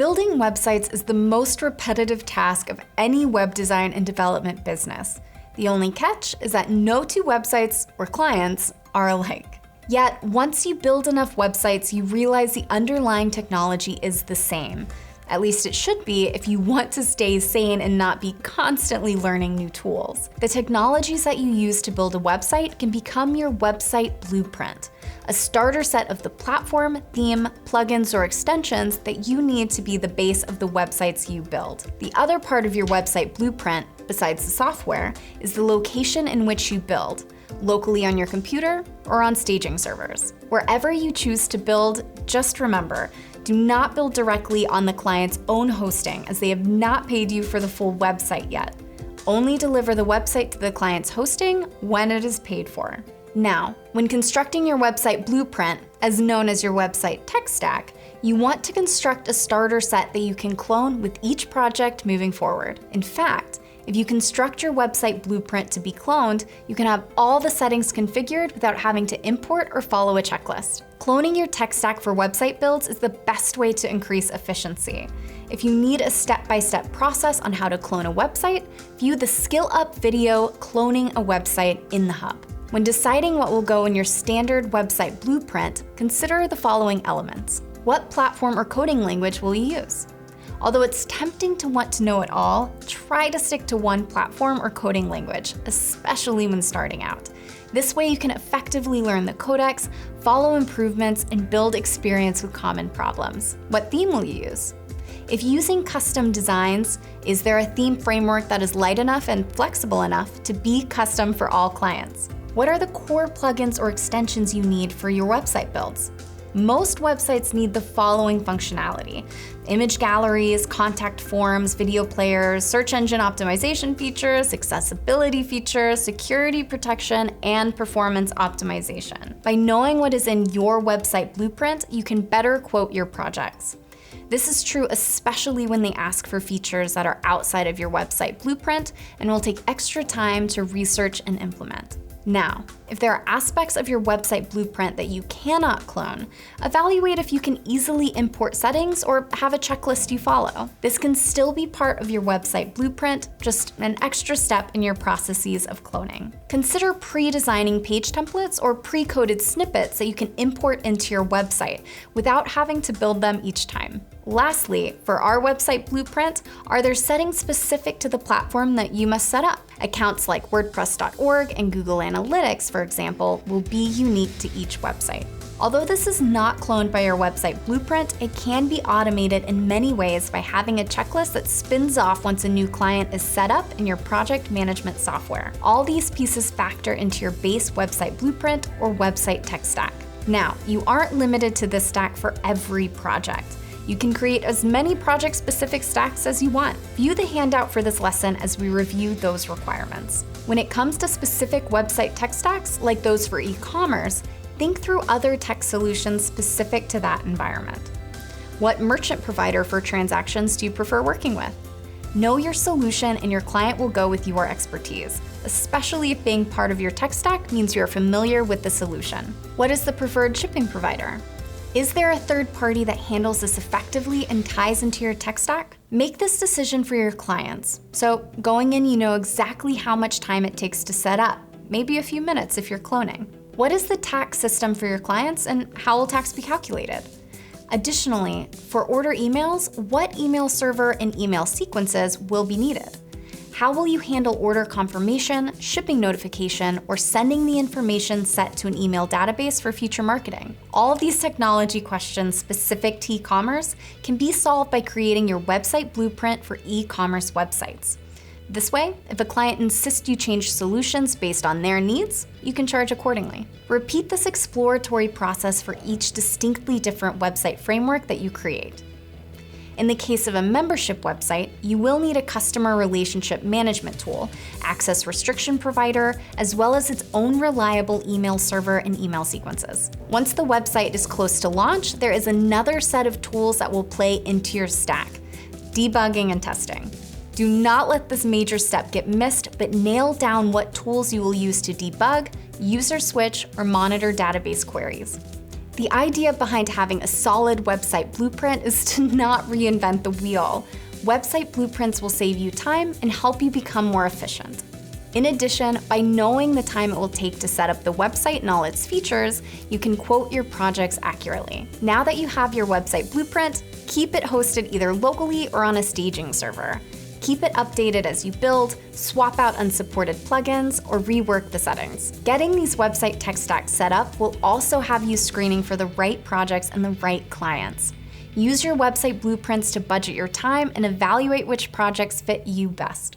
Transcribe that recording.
Building websites is the most repetitive task of any web design and development business. The only catch is that no two websites or clients are alike. Yet, once you build enough websites, you realize the underlying technology is the same. At least it should be if you want to stay sane and not be constantly learning new tools. The technologies that you use to build a website can become your website blueprint, a starter set of the platform, theme, plugins, or extensions that you need to be the base of the websites you build. The other part of your website blueprint, besides the software, is the location in which you build, locally on your computer or on staging servers. Wherever you choose to build, just remember, do not build directly on the client's own hosting, as they have not paid you for the full website yet. Only deliver the website to the client's hosting when it is paid for. Now, when constructing your website blueprint, as known as your website tech stack, you want to construct a starter set that you can clone with each project moving forward. In fact, if you construct your website blueprint to be cloned, you can have all the settings configured without having to import or follow a checklist. Cloning your tech stack for website builds is the best way to increase efficiency. If you need a step-by-step process on how to clone a website, view the Skill Up video Cloning a Website in the Hub. When deciding what will go in your standard website blueprint, consider the following elements. What platform or coding language will you use? Although it's tempting to want to know it all, try to stick to one platform or coding language, especially when starting out. This way you can effectively learn the codecs, follow improvements, and build experience with common problems. What theme will you use? If using custom designs, is there a theme framework that is light enough and flexible enough to be custom for all clients? What are the core plugins or extensions you need for your website builds? Most websites need the following functionality: image galleries, contact forms, video players, search engine optimization features, accessibility features, security protection, and performance optimization. By knowing what is in your website blueprint, you can better quote your projects. This is true especially when they ask for features that are outside of your website blueprint and will take extra time to research and implement. Now, if there are aspects of your website blueprint that you cannot clone, evaluate if you can easily import settings or have a checklist you follow. This can still be part of your website blueprint, just an extra step in your processes of cloning. Consider pre-designing page templates or pre-coded snippets that you can import into your website without having to build them each time. Lastly, for our website blueprint, are there settings specific to the platform that you must set up? Accounts like WordPress.org and Google Analytics, for example, will be unique to each website. Although this is not cloned by your website blueprint, it can be automated in many ways by having a checklist that spins off once a new client is set up in your project management software. All these pieces factor into your base website blueprint or website tech stack. Now, you aren't limited to this stack for every project. You can create as many project-specific stacks as you want. View the handout for this lesson as we review those requirements. When it comes to specific website tech stacks, like those for e-commerce, think through other tech solutions specific to that environment. What merchant provider for transactions do you prefer working with? Know your solution and your client will go with your expertise, especially if being part of your tech stack means you're familiar with the solution. What is the preferred shipping provider? Is there a third party that handles this effectively and ties into your tech stack? Make this decision for your clients. So going in, you know exactly how much time it takes to set up, maybe a few minutes if you're cloning. What is the tax system for your clients and how will tax be calculated? Additionally, for order emails, what email server and email sequences will be needed? How will you handle order confirmation, shipping notification, or sending the information set to an email database for future marketing? All of these technology questions specific to e-commerce can be solved by creating your website blueprint for e-commerce websites. This way, if a client insists you change solutions based on their needs, you can charge accordingly. Repeat this exploratory process for each distinctly different website framework that you create. In the case of a membership website, you will need a customer relationship management tool, access restriction provider, as well as its own reliable email server and email sequences. Once the website is close to launch, there is another set of tools that will play into your stack: debugging and testing. Do not let this major step get missed, but nail down what tools you will use to debug, user switch, or monitor database queries. The idea behind having a solid website blueprint is to not reinvent the wheel. Website blueprints will save you time and help you become more efficient. In addition, by knowing the time it will take to set up the website and all its features, you can quote your projects accurately. Now that you have your website blueprint, keep it hosted either locally or on a staging server. Keep it updated as you build, swap out unsupported plugins, or rework the settings. Getting these website tech stacks set up will also have you screening for the right projects and the right clients. Use your website blueprints to budget your time and evaluate which projects fit you best.